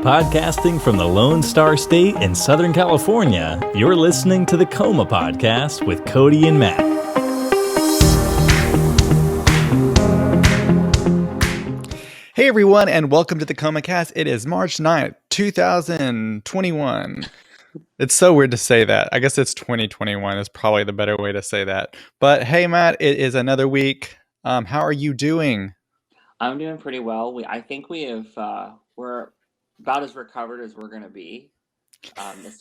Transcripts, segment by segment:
Podcasting from the Lone Star State in Southern California, you're listening to the Coma Podcast with Cody and Matt. Hey everyone, and welcome to the Coma Cast. It is March 9th, 2021. It's so weird to say that. I guess it's 2021 is probably the better way to say that. But hey Matt, it is another week. How are you doing? I'm doing pretty well. I think we're about as recovered as we're gonna be.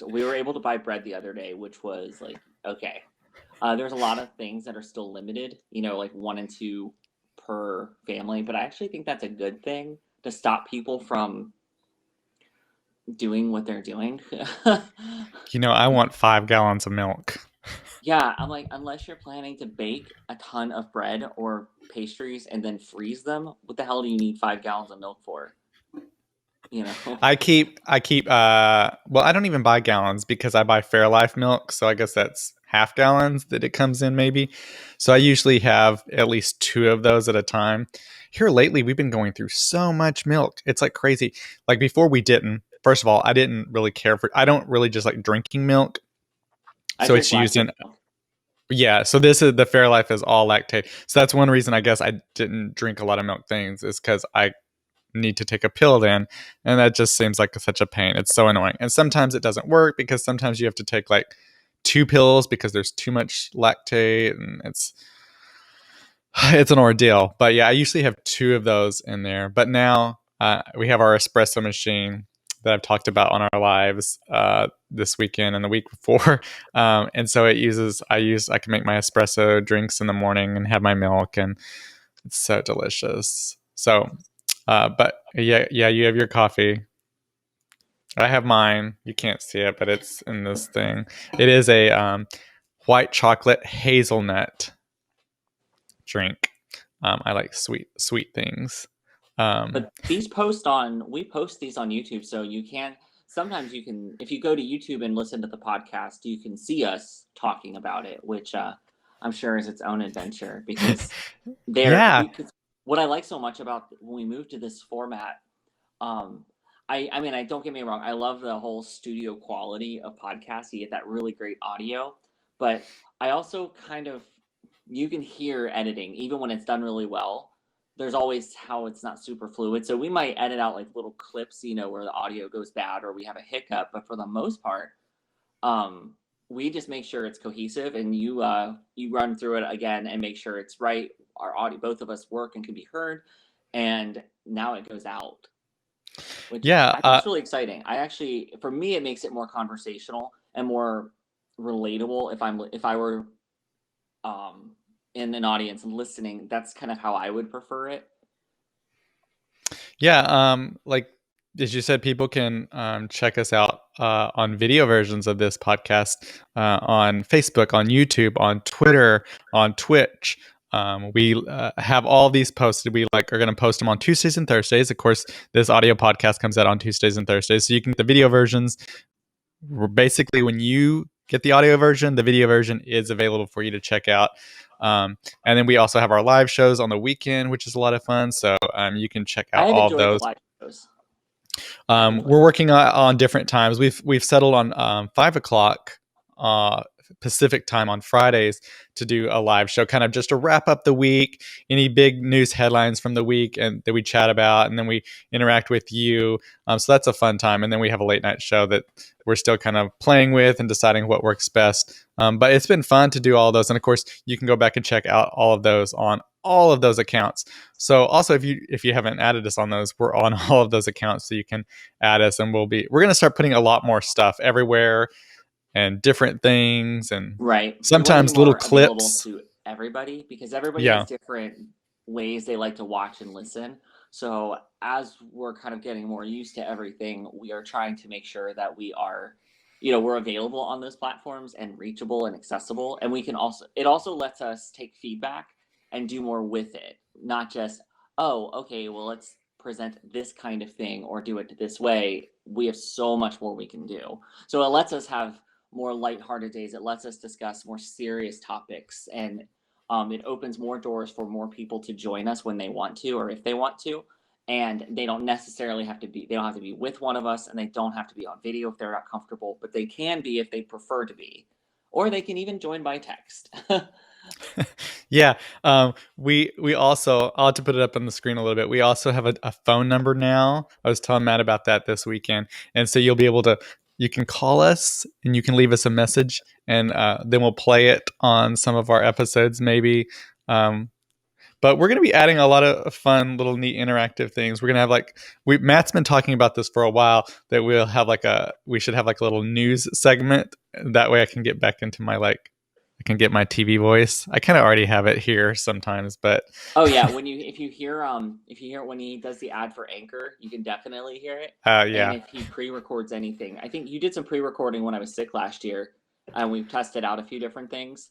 We were able to buy bread the other day, which was like okay. There's a lot of things that are still limited, like 1 and 2 per family, but I actually think that's a good thing to stop people from doing what they're doing. I want 5 gallons of milk. Yeah, I'm like, unless you're planning to bake a ton of bread or pastries and then freeze them, what the hell do you need 5 gallons of milk for? I keep well, I don't even buy gallons because I buy Fairlife milk, so I guess that's half gallons that it comes in maybe. So I usually have at least 2 of those at a time. Here lately we've been going through so much milk. It's like crazy. Like before we didn't. First of all, I didn't really care for I don't really just like drinking milk. So it's used in milk. Yeah, so this is the Fairlife is all lactate. So that's one reason I guess I didn't drink a lot of milk things is cuz I need to take a pill then, and that just seems like such a pain. It's so annoying, and sometimes it doesn't work because sometimes you have to take like 2 pills because there's too much lactate, and it's an ordeal. But yeah, I usually have 2 of those in there, but now we have our espresso machine that I've talked about on our lives this weekend and the week before, and so I can make my espresso drinks in the morning and have my milk, and it's so delicious. So but yeah, you have your coffee. I have mine. You can't see it, but it's in this thing. It is a white chocolate hazelnut drink. I like sweet things. But we post these on YouTube, so sometimes you can, if you go to YouTube and listen to the podcast, you can see us talking about it, which I'm sure is its own adventure because what I like so much about when we moved to this format, I mean, don't get me wrong, I love the whole studio quality of podcasts. You get that really great audio, but I also you can hear editing, even when it's done really well. There's always how it's not super fluid. So we might edit out like little clips, where the audio goes bad or we have a hiccup. But for the most part, we just make sure it's cohesive, and you run through it again and make sure it's right. Our audio, both of us work and can be heard, and now it goes out. Which it's really exciting. For me, it makes it more conversational and more relatable. If I were in an audience and listening, that's kind of how I would prefer it. Yeah, like as you said, people can check us out on video versions of this podcast on Facebook, on YouTube, on Twitter, on Twitch. We have all these posted. We are going to post them on Tuesdays and Thursdays. Of course, this audio podcast comes out on Tuesdays and Thursdays, so you can get the video versions. Basically, when you get the audio version, the video version is available for you to check out. And then we also have our live shows on the weekend, which is a lot of fun. So you can check out all of those. The live shows. We're working on different times. We've settled on 5:00 Pacific time on Fridays to do a live show, kind of just to wrap up the week, any big news headlines from the week and that we chat about, and then we interact with you. So that's a fun time. And then we have a late night show that we're still kind of playing with and deciding what works best. But it's been fun to do all those. And of course, you can go back and check out all of those on all of those accounts. So also, if you haven't added us on those, we're on all of those accounts, so you can add us, and we're going to start putting a lot more stuff everywhere and different things, and sometimes little clips to everybody, because everybody has different ways they like to watch and listen. So as we're kind of getting more used to everything, we are trying to make sure that we are, we're available on those platforms and reachable and accessible. And it also lets us take feedback and do more with it, not just, let's present this kind of thing or do it this way. We have so much more we can do. So it lets us have more lighthearted days. It lets us discuss more serious topics, and it opens more doors for more people to join us when they want to, or if they want to. and they don't necessarily have to be, they don't have to be with one of us, and they don't have to be on video if they're not comfortable, but they can be if they prefer to be, or they can even join by text. Yeah. We also, I'll have to put it up on the screen a little bit. We also have a phone number now. I was telling Matt about that this weekend. And so you'll be able to, you can call us and you can leave us a message, and then we'll play it on some of our episodes maybe. But we're going to be adding a lot of fun, little neat interactive things. We're going to have Matt's been talking about this for a while, that we should have like a little news segment. That way I can get back into I can get my TV voice. I kind of already have it here sometimes, but Oh yeah, if you hear when he does the ad for Anchor, you can definitely hear it. yeah. And if he pre-records anything, I think you did some pre-recording when I was sick last year, and we've tested out a few different things.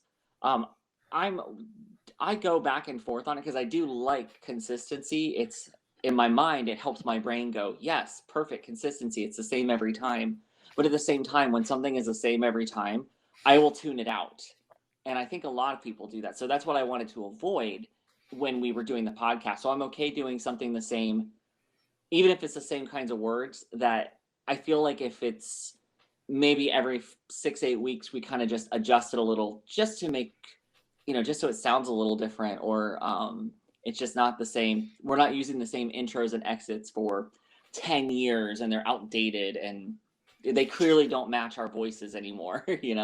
I go back and forth on it because I do like consistency. It's in my mind, it helps my brain go, yes, perfect consistency. It's the same every time. But at the same time, when something is the same every time, I will tune it out. And I think a lot of people do that. So that's what I wanted to avoid when we were doing the podcast. So I'm okay doing something the same, even if it's the same kinds of words. That I feel like if it's maybe every 6-8 weeks, we kind of just adjust it a little, just to make, just so it sounds a little different, or it's just not the same. We're not using the same intros and exits for 10 years, and they're outdated, and they clearly don't match our voices anymore. We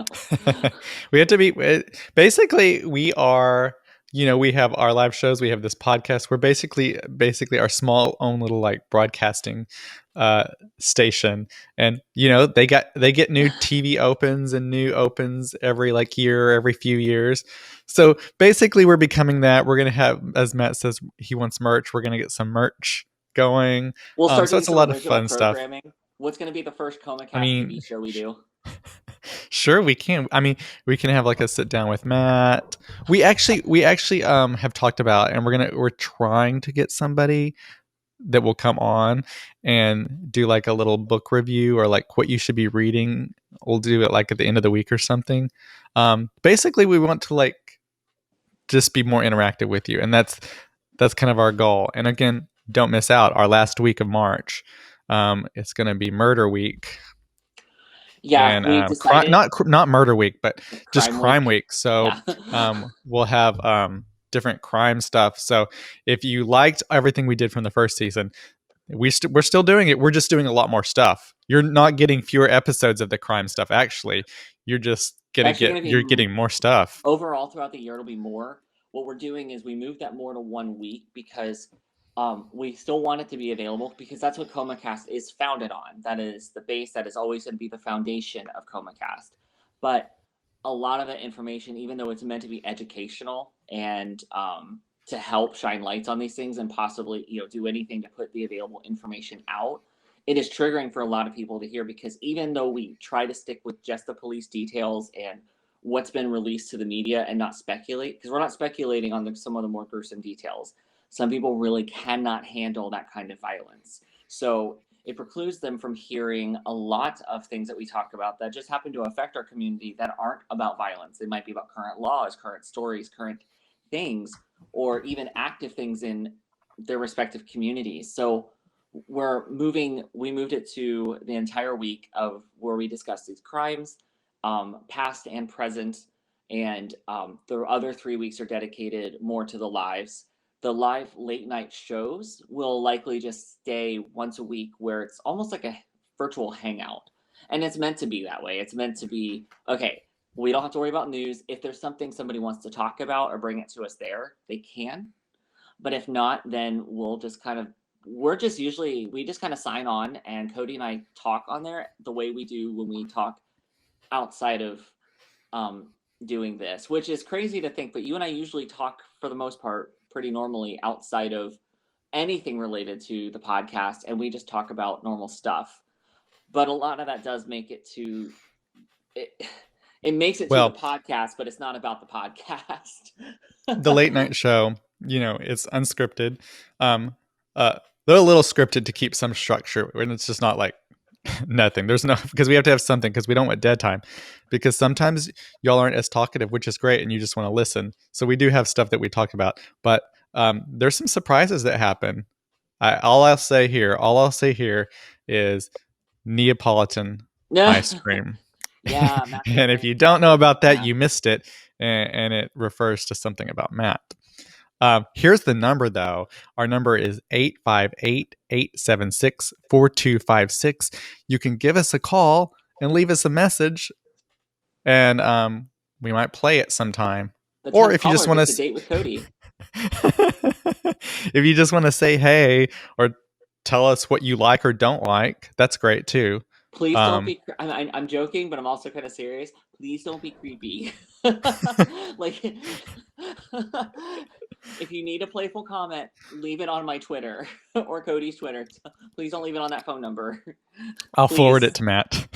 have to be, basically we are, we have our live shows, we have this podcast. We're basically our small own little like broadcasting station, and they get new TV opens and new opens every year, every few years. So basically we're becoming that. We're going to have, as Matt says, he wants merch. We're going to get some merch going. We'll start So doing it's a some lot of original fun stuff. programming. What's going to be the first Coma Cast I mean, TV show we do? Sure, we can. I mean, we can have like a sit down with Matt. We actually have talked about, and we're trying to get somebody that will come on and do like a little book review, or like what you should be reading. We'll do it like at the end of the week or something. Basically we want to like just be more interactive with you, and that's kind of our goal. And again, don't miss out our last week of March. It's going to be Murder Week. Yeah, And we decided not Murder Week, but just Crime Week. Week. So Yeah. we'll have different crime stuff. So if you liked everything we did from the first season, we're still doing it. We're just doing a lot more stuff. You're not getting fewer episodes of the crime stuff. Actually, you're just you're getting more stuff. Overall, throughout the year, it'll be more. What we're doing is we moved that more to 1 week because we still want it to be available, because that's what Coma Cast is founded on. That is the base. That is always going to be the foundation of Coma Cast. But a lot of the information, even though it's meant to be educational and to help shine lights on these things, and possibly do anything to put the available information out, it is triggering for a lot of people to hear, because even though we try to stick with just the police details and what's been released to the media and not speculate, because we're not speculating on some of the more gruesome details, some people really cannot handle that kind of violence. So it precludes them from hearing a lot of things that we talk about that just happen to affect our community that aren't about violence. They might be about current laws, current stories, current things, or even active things in their respective communities. So we moved it to the entire week of where we discuss these crimes, past and present, and the other 3 weeks are dedicated more to the lives. The live late night shows will likely just stay once a week, where it's almost like a virtual hangout. And it's meant to be that way. It's meant to be, okay, we don't have to worry about news. If there's something somebody wants to talk about or bring it to us there, they can. But if not, then we just kind of sign on, and Cody and I talk on there the way we do when we talk outside of doing this, which is crazy to think, but you and I usually talk for the most part pretty normally outside of anything related to the podcast, and we just talk about normal stuff. But a lot of that does make it to it makes it to the podcast, but it's not about the podcast. The late night show, it's unscripted. They're a little scripted to keep some structure, and it's just not like nothing. There's no, because we have to have something, because we don't want dead time, because sometimes y'all aren't as talkative, which is great, and you just want to listen. So we do have stuff that we talk about, but there's some surprises that happen. All I'll say here is Neapolitan ice cream. Yeah, Matt's And if you don't know about that, you missed it, and it refers to something about Matt. Here's the number, though. Our number is 858-876-4256. You can give us a call and leave us a message, and we might play it sometime. Or if you just want to date with Cody. If you just want to say hey or tell us what you like or don't like, that's great too. Please don't be. I'm joking, but I'm also kind of serious. Please don't be creepy. Like, if you need a playful comment, leave it on my Twitter or Cody's Twitter. Please don't leave it on that phone number. I'll forward it to Matt.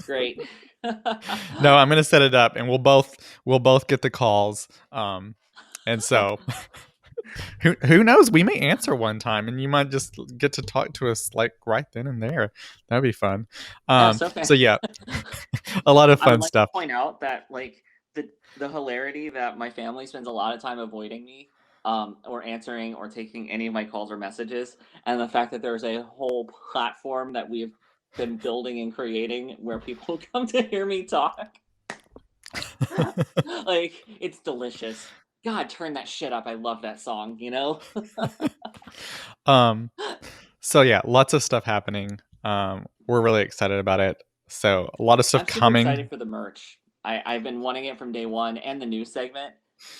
Great. No, I'm gonna set it up, and we'll both get the calls. And so, who knows? We may answer one time, and you might just get to talk to us like right then and there. That'd be fun. So yeah, a lot of fun stuff. To point out that like the hilarity that my family spends a lot of time avoiding me, or answering or taking any of my calls or messages, and the fact that there's a whole platform that we've been building and creating where people come to hear me talk. Like, it's delicious. God, turn that shit up. I love that song, you know? So yeah, lots of stuff happening. We're really excited about it. So a lot of stuff coming. I'm excited for the merch. I've been wanting it from day one, and the news segment.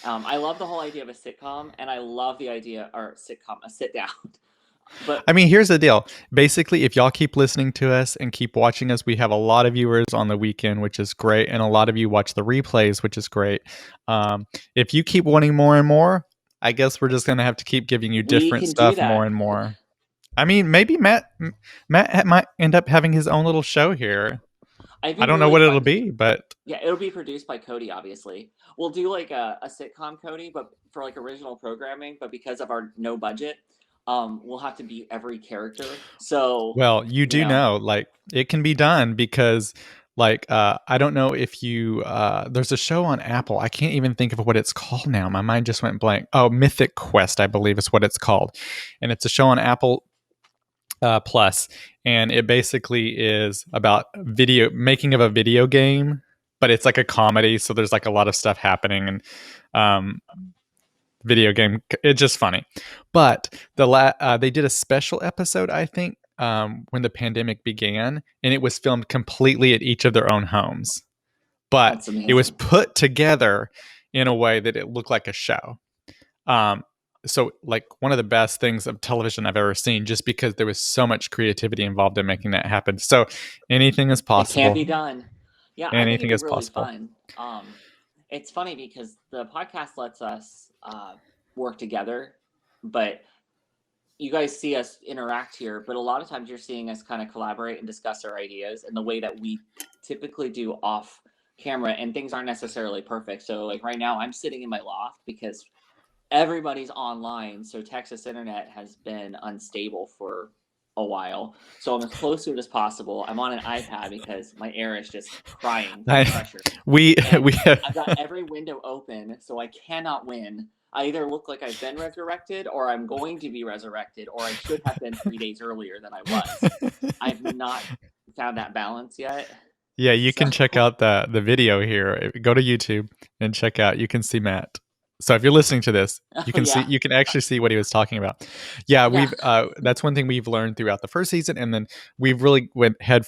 I love the whole idea of a sitcom, and I love the idea, or a sit down. But I mean, here's the deal. Basically, if y'all keep listening to us and keep watching us, we have a lot of viewers on the weekend, which is great. And a lot of you watch the replays, which is great. If you keep wanting more and more, I guess we're just going to have to keep giving you different stuff more and more. I mean, maybe Matt might end up having his own little show here. I don't know what it'll be, but yeah, it'll be produced by Cody, obviously. We'll do like a sitcom Cody, but for like original programming, but because of our no budget, we'll have to be every character. So, well, you know, like, it can be done because, like, I don't know if you there's a show on Apple. I can't even think of what it's called now. My mind just went blank. Oh, Mythic Quest, I believe is what it's called, and it's a show on Apple Plus, and it basically is about making of a video game, but it's like a comedy. So there's like a lot of stuff happening, and video game, it's just funny. But they did a special episode, I think, when the pandemic began, and it was filmed completely at each of their own homes, but it was put together in a way that it looked like a show. So like one of the best things of television I've ever seen, just because there was so much creativity involved in making that happen. So anything is possible. It can be done. Yeah, anything is really possible. Fun. It's funny because the podcast lets us work together, but you guys see us interact here, but a lot of times you're seeing us kind of collaborate and discuss our ideas in the way that we typically do off camera, and things aren't necessarily perfect. So like right now I'm sitting in my loft because everybody's online, so Texas internet has been unstable for a while. So I'm as close to it as possible. I'm on an iPad because my air is just crying from pressure. I've got every window open, so I cannot win. I either look like I've been resurrected, or I'm going to be resurrected, or I should have been 3 days earlier than I was. I've not found that balance yet. Yeah, you can check out the video here. Go to YouTube and check out. You can see Matt. So if you're listening to this, you can see, you can actually see what he was talking about. We've that's one thing we've learned throughout the first season, and then we've really went head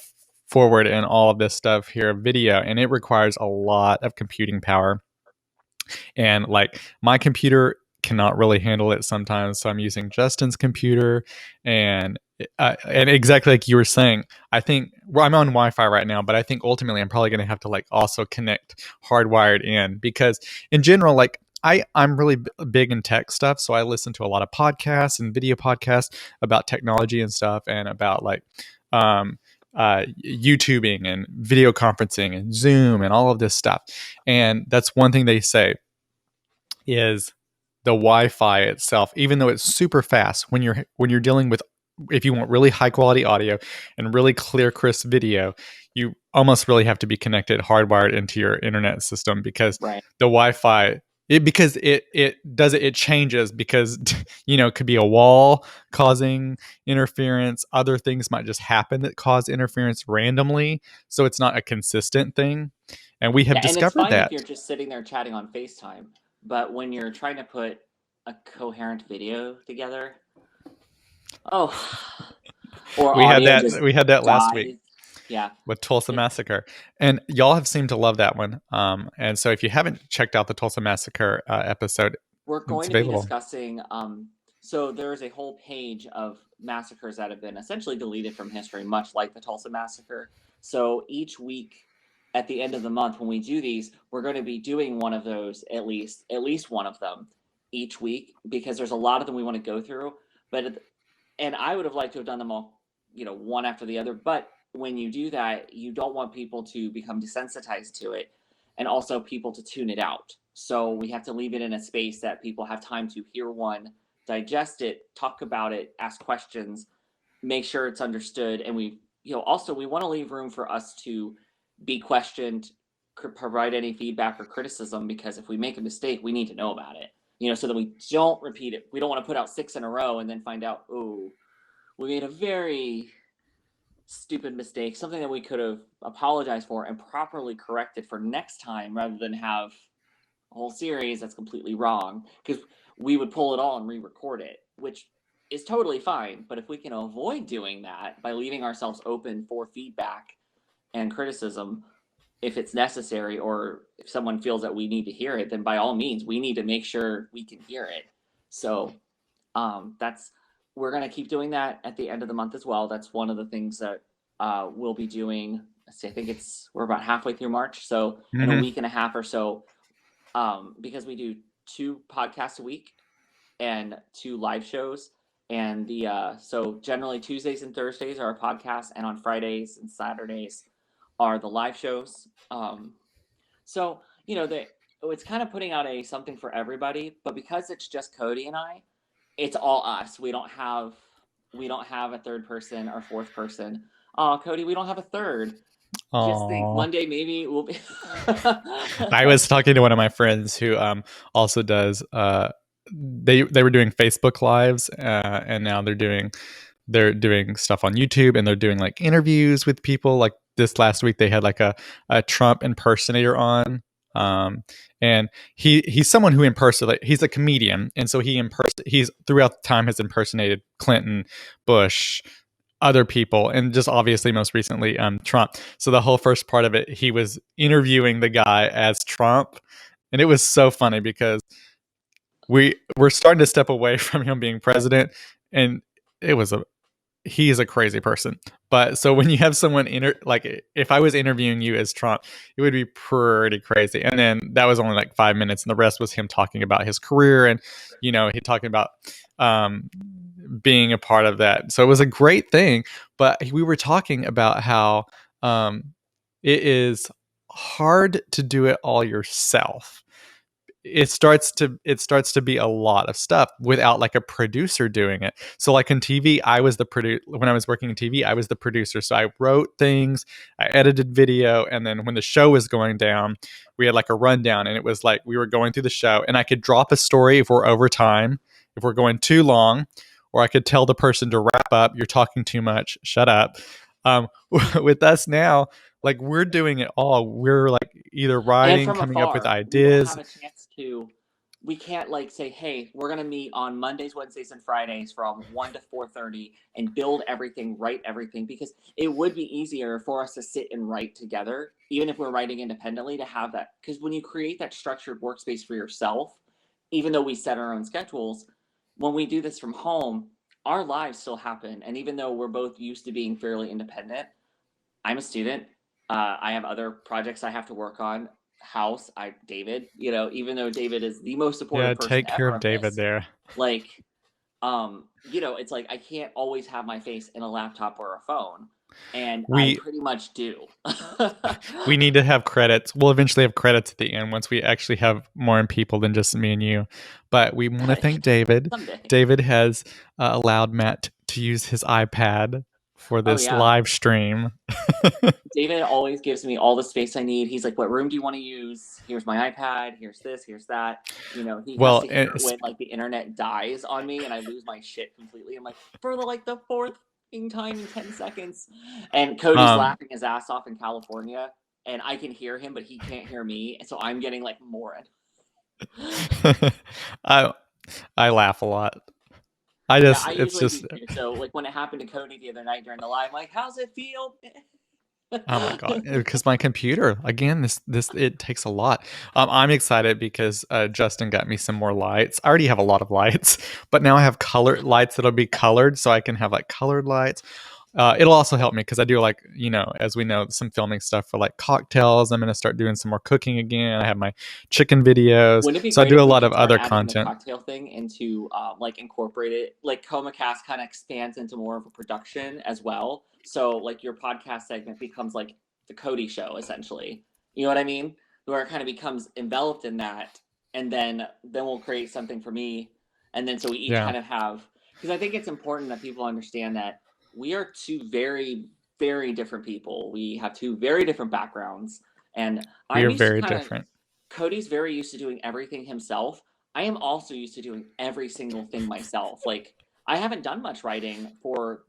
forward in all of this stuff here, video, and it requires a lot of computing power. And like my computer cannot really handle it sometimes, so I'm using Justin's computer, and exactly like you were saying, I think I'm on Wi-Fi right now, but I think ultimately I'm probably going to have to like also connect hardwired in, because in general, like I'm really big in tech stuff, so I listen to a lot of podcasts and video podcasts about technology and stuff, and about like YouTubing and video conferencing and Zoom and all of this stuff. And that's one thing they say is the Wi-Fi itself, even though it's super fast, when you're dealing with, if you want really high quality audio and really clear, crisp video, you almost really have to be connected hardwired into your internet system, because the Wi-Fi because it changes because it could be a wall causing interference. Other things might just happen that cause interference randomly, so it's not a consistent thing. And we have and it's discovered fine that. if you're just sitting there chatting on FaceTime, but when you're trying to put a coherent video together, or we had audio that just we had that last dies. week. Yeah, With Tulsa Massacre, and y'all have seemed to love that one. And so if you haven't checked out the Tulsa Massacre episode, we're it's going to be available. discussing. So there's a whole page of massacres that have been essentially deleted from history, much like the Tulsa Massacre. So each week, at the end of the month, when we do these, we're going to be doing one of those at least one of them each week, because there's a lot of them we want to go through. And I would have liked to have done them all, one after the other. But when you do that, you don't want people to become desensitized to it, and also people to tune it out. So we have to leave it in a space that people have time to hear one, digest it, talk about it, ask questions, make sure it's understood. And we want to leave room for us to be questioned, provide any feedback or criticism, because if we make a mistake, we need to know about it, so that we don't repeat it. We don't want to put out 6 in a row and then find out, oh, we made a very stupid mistake, something that we could have apologized for and properly corrected for next time, rather than have a whole series that's completely wrong, because we would pull it all and re-record it, which is totally fine. But if we can avoid doing that by leaving ourselves open for feedback and criticism, if it's necessary, or if someone feels that we need to hear it, then by all means, we need to make sure we can hear it. So we're going to keep doing that at the end of the month as well. That's one of the things that we'll be doing. I think we're about halfway through March. So in a week and a half or so, because we do 2 podcasts a week and 2 live shows. And so generally Tuesdays and Thursdays are our podcasts, and on Fridays and Saturdays are the live shows. So it's kind of putting out something for everybody, but because it's just Cody and I, it's all us. We don't have a third person or fourth person. Oh, Cody, we don't have a third. Just think, Monday maybe we'll be. I was talking to one of my friends who also does. They were doing Facebook lives, and now they're doing stuff on YouTube, and they're doing like interviews with people. Like this last week, they had like a Trump impersonator on. And he's someone who he's a comedian, and so he's throughout the time has impersonated Clinton, Bush, other people, and just obviously most recently Trump. So the whole first part of it, he was interviewing the guy as Trump, and it was so funny because we're starting to step away from him being president, and he is a crazy person. But so when you have someone like if I was interviewing you as Trump, it would be pretty crazy. And then that was only like 5 minutes, and the rest was him talking about his career, and he talking about being a part of that. So it was a great thing. But we were talking about how it is hard to do it all yourself. It starts to be a lot of stuff without like a producer doing it. So like in TV, when I was working in TV, I was the producer. So I wrote things, I edited video, and then when the show was going down, we had like a rundown, and it was like we were going through the show, and I could drop a story if we're over time, if we're going too long, or I could tell the person to wrap up. You're talking too much. Shut up. With us now, like we're doing it all. We're like either writing, coming up with ideas. We don't have a chance we can't like say, hey, we're going to meet on Mondays, Wednesdays, and Fridays from 1 to 4:30 and build everything, write everything, because it would be easier for us to sit and write together, even if we're writing independently, to have that. Because when you create that structured workspace for yourself, even though we set our own schedules, when we do this from home, our lives still happen. And even though we're both used to being fairly independent, I'm a student. I have other projects I have to work on. David, even though David is the most supportive person take care ever of David this, there. Like, it's like I can't always have my face in a laptop or a phone, and I pretty much do. We need to have credits. We'll eventually have credits at the end once we actually have more people than just me and you. But we want to thank David. Someday. David has allowed Matt to use his iPad for Oh this yeah. live stream. David always gives me all the space I need. He's like, "What room do you want to use? Here's my iPad. Here's this. Here's that." He has Well, to hear when like the internet dies on me and I lose my shit completely. I'm like, for the fourth time in 10 seconds. And Cody's laughing his ass off in California, and I can hear him, but he can't hear me, and so I'm getting like more. I laugh a lot. I it's usually just do too. So like when it happened to Cody the other night during the live, I'm like, "How's it feel?" oh my god! Because my computer again, this it takes a lot. I'm excited because Justin got me some more lights. I already have a lot of lights, but now I have colored lights that'll be colored, so I can have like colored lights. It'll also help me because I do like, as we know, some filming stuff for like cocktails. I'm going to start doing some more cooking again. I have my chicken videos. Wouldn't it be So I great do if a we lot could of start other adding the content. cocktail thing into like incorporate it? Like Coma Cast kind of expands into more of a production as well. So like your podcast segment becomes like the Cody show essentially. You know what I mean? Where it kind of becomes enveloped in that, and then we'll create something for me, and then so we each kind of have, because I think it's important that people understand that we are two very, very different people. We have two very different backgrounds, and We I'm are used to very kind of, different. Cody's very used to doing everything himself. I am also used to doing every single thing myself. Like, I haven't done much writing for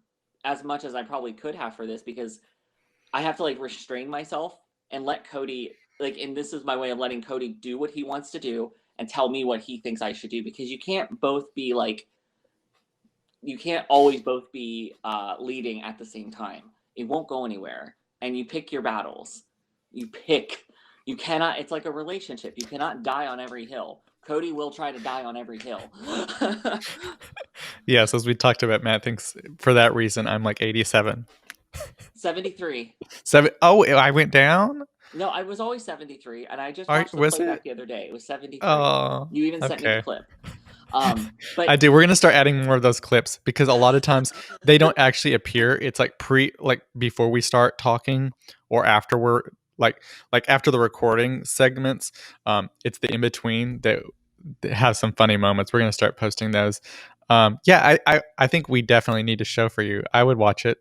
as much as I probably could have for this, because I have to like restrain myself and let Cody, like, and this is my way of letting Cody do what he wants to do and tell me what he thinks I should do, because you can't both be like, you can't always both be leading at the same time. It won't go anywhere. And you pick your battles. You cannot, it's like a relationship. You cannot die on every hill. Cody will try to die on every hill. Yes, as we talked about, Matt thinks for that reason I'm like 87. 73. Oh, I went down? No, I was always 73, and I just All right, watched the was playback it? the other day. It was 73. Oh, You even sent me the okay. clip. I But do. We're gonna start adding more of those clips because a lot of times they don't actually appear. It's like before we start talking or after we're like after the recording segments. It's the in between that have some funny moments. We're gonna start posting those. Yeah, I think we definitely need a show for you. I would watch it.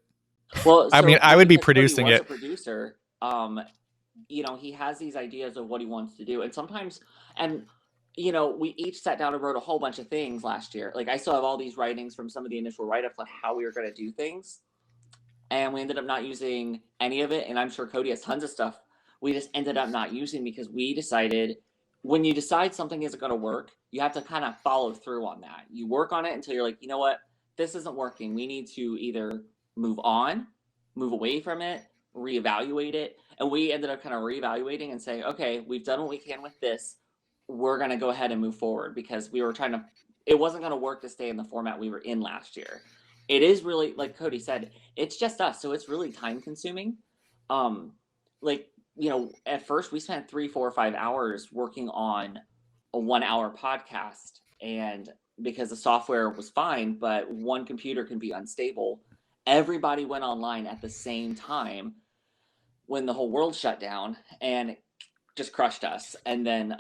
well, I mean, so I would be because Cody producing was a it. producer, he has these ideas of what he wants to do, and sometimes, and we each sat down and wrote a whole bunch of things last year. Like, I still have all these writings from some of the initial write-ups on how we were going to do things, and we ended up not using any of it. And I'm sure Cody has tons of stuff we just ended up not using, because we decided, when you decide something isn't going to work, you have to kind of follow through on that. You work on it until you're like, you know what, this isn't working. We need to either move on, move away from it, reevaluate it. And we ended up kind of reevaluating and saying, okay, we've done what we can with this. We're going to go ahead and move forward, because we were trying to, it wasn't going to work to stay in the format we were in last year. It is really, like Cody said, it's just us. So it's really time consuming. Like, at first we spent 3, 4, 5 hours working on a 1 hour podcast. And because the software was fine, but one computer can be unstable, everybody went online at the same time when the whole world shut down, and just crushed us. And then,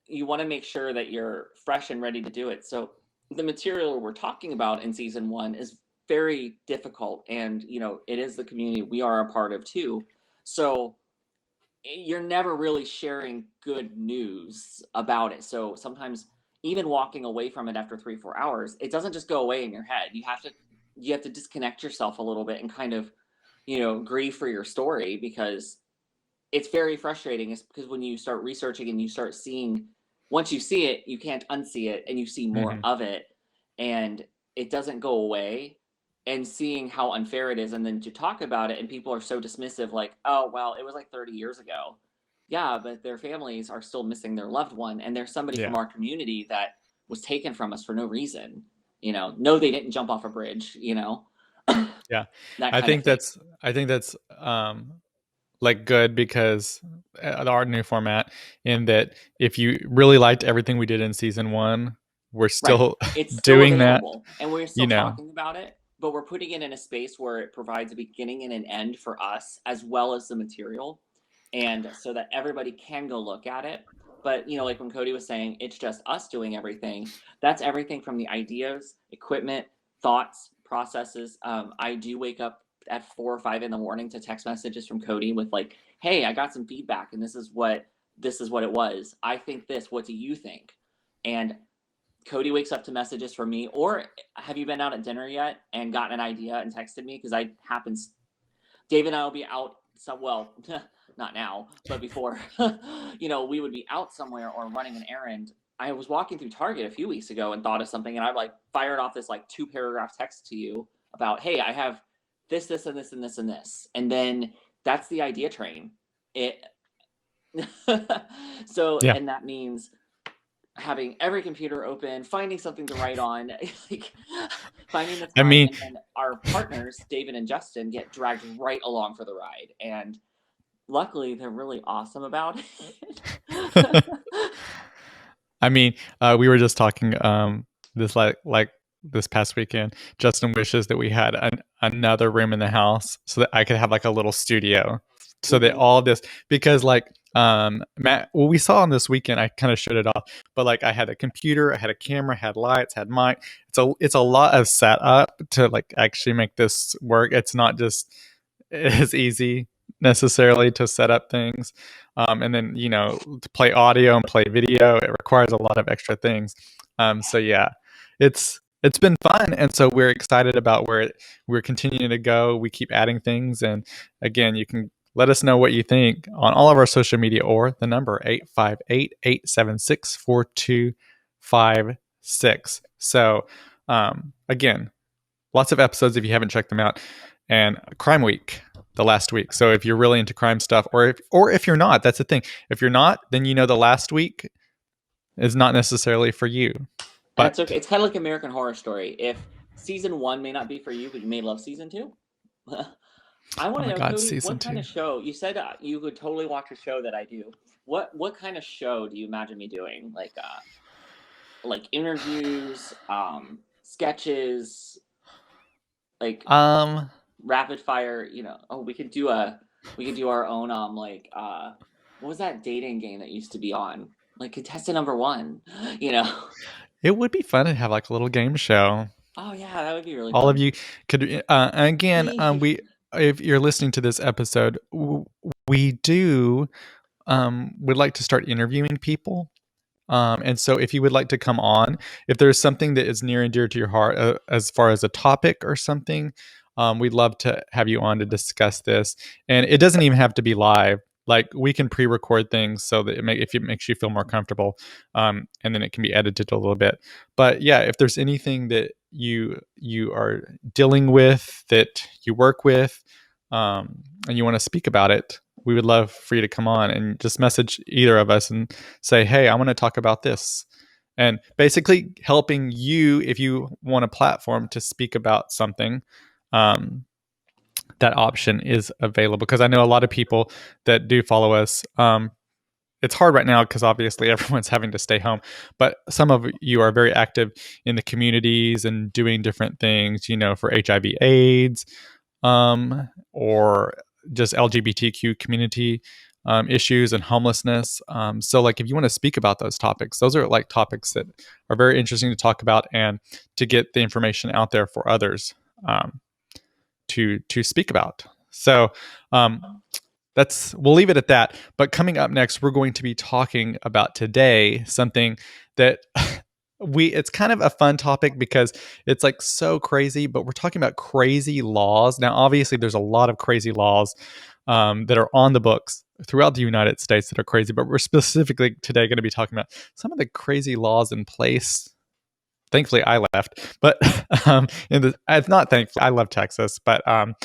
you want to make sure that you're fresh and ready to do it. So the material we're talking about in season 1 is very difficult, and it is the community we are a part of too. So you're never really sharing good news about it. So sometimes, even walking away from it after 3, 4 hours, it doesn't just go away in your head. You have to disconnect yourself a little bit and kind of grieve for your story, because it's very frustrating. It's because when you start researching and you start seeing, once you see it, you can't unsee it, and you see more of it, and it doesn't go away. And seeing how unfair it is, and then to talk about it, and people are so dismissive, like, oh, well, it was like 30 years ago. Yeah, but their families are still missing their loved one, and there's somebody from our community that was taken from us for no reason. No, they didn't jump off a bridge. Yeah, That I kind of think thing. that's like good because our new format, in that if you really liked everything we did in season 1, we're still It's still doing that. available, and we're still talking about it, but we're putting it in a space where it provides a beginning and an end for us, as well as the material, and so that everybody can go look at it. But like when Cody was saying, it's just us doing everything. That's everything from the ideas, equipment, thoughts, processes. I do wake up at 4 or 5 in the morning to text messages from Cody with like, "Hey, I got some feedback, and this is what it was. I think this. What do you think?" And Cody wakes up to messages from me, or have you been out at dinner yet and gotten an idea and texted me? Because Dave and I will be out not now, but before, we would be out somewhere or running an errand. I was walking through Target a few weeks ago and thought of something, and I like fired off this like 2-paragraph text to you about, "Hey, I have this, this, and this, and this, and this," and then that's the idea train. So, Yeah. and that means having every computer open, finding something to write on, like finding the time, and then our partners, David and Justin, get dragged right along for the ride. And luckily, they're really awesome about it. I mean, we were just talking this like this past weekend. Justin wishes that we had another room in the house so that I could have like a little studio. So that all this, because like Matt, what we saw on this weekend, I kind of showed it off, but like I had a computer, I had a camera, had lights, had mic. It's a lot of setup to like actually make this work. It's not just as easy necessarily to set up things. And then, to play audio and play video, it requires a lot of extra things. So yeah, it's been fun. And so we're excited about where we're continuing to go. We keep adding things. And again, you can let us know what you think on all of our social media or the number 858-876-4256. So again, lots of episodes if you haven't checked them out. And Crime Week, the last week. So if you're really into crime stuff, or if you're not, that's the thing. If you're not, then the last week is not necessarily for you. But that's okay. It's kind of like American Horror Story. If season 1 may not be for you, but you may love season 2. I want to know, Cody, what kind of show? You said you would totally watch a show that I do. What kind of show do you imagine me doing? Like interviews, sketches, like rapid fire. We could do our own what was that dating game that used to be on? Like contestant number 1. It would be fun to have like a little game show. Oh yeah, that would be really all fun. Of you could we if you're listening to this episode, we do would like to start interviewing people. And so if you would like to come on, if there's something that is near and dear to your heart as far as a topic or something, we'd love to have you on to discuss this. And it doesn't even have to be live. Like we can pre-record things so that if it makes you feel more comfortable, and then it can be edited a little bit. But yeah, if there's anything that you are dealing with, that you work with, and you want to speak about it, we would love for you to come on and just message either of us and say, "Hey, I want to talk about this." And basically helping you, if you want a platform to speak about something, that option is available. Because I know a lot of people that do follow us. It's hard right now because obviously everyone's having to stay home, but some of you are very active in the communities and doing different things, for HIV/AIDS, or just LGBTQ community issues and homelessness. So like if you want to speak about those topics, those are like topics that are very interesting to talk about and to get the information out there for others to speak about. So we'll leave it at that. But coming up next, we're going to be talking about today something that it's kind of a fun topic because it's like so crazy, but we're talking about crazy laws. Now, obviously, there's a lot of crazy laws that are on the books throughout the United States that are crazy, but we're specifically today going to be talking about some of the crazy laws in place. Thankfully, I left, but it's not thankfully. I love Texas, but we're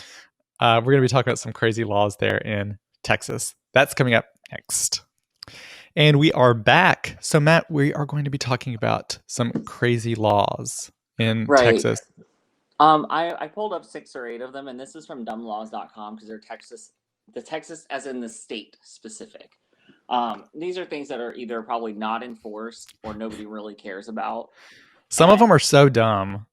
going to be talking about some crazy laws there in Texas. That's coming up next. And we are back. So, Matt, we are going to be talking about some crazy laws in Texas. I pulled up 6 or 8 of them, and this is from dumblaws.com because they're the Texas as in the state specific. These are things that are either probably not enforced or nobody really cares about. Some of them are so dumb.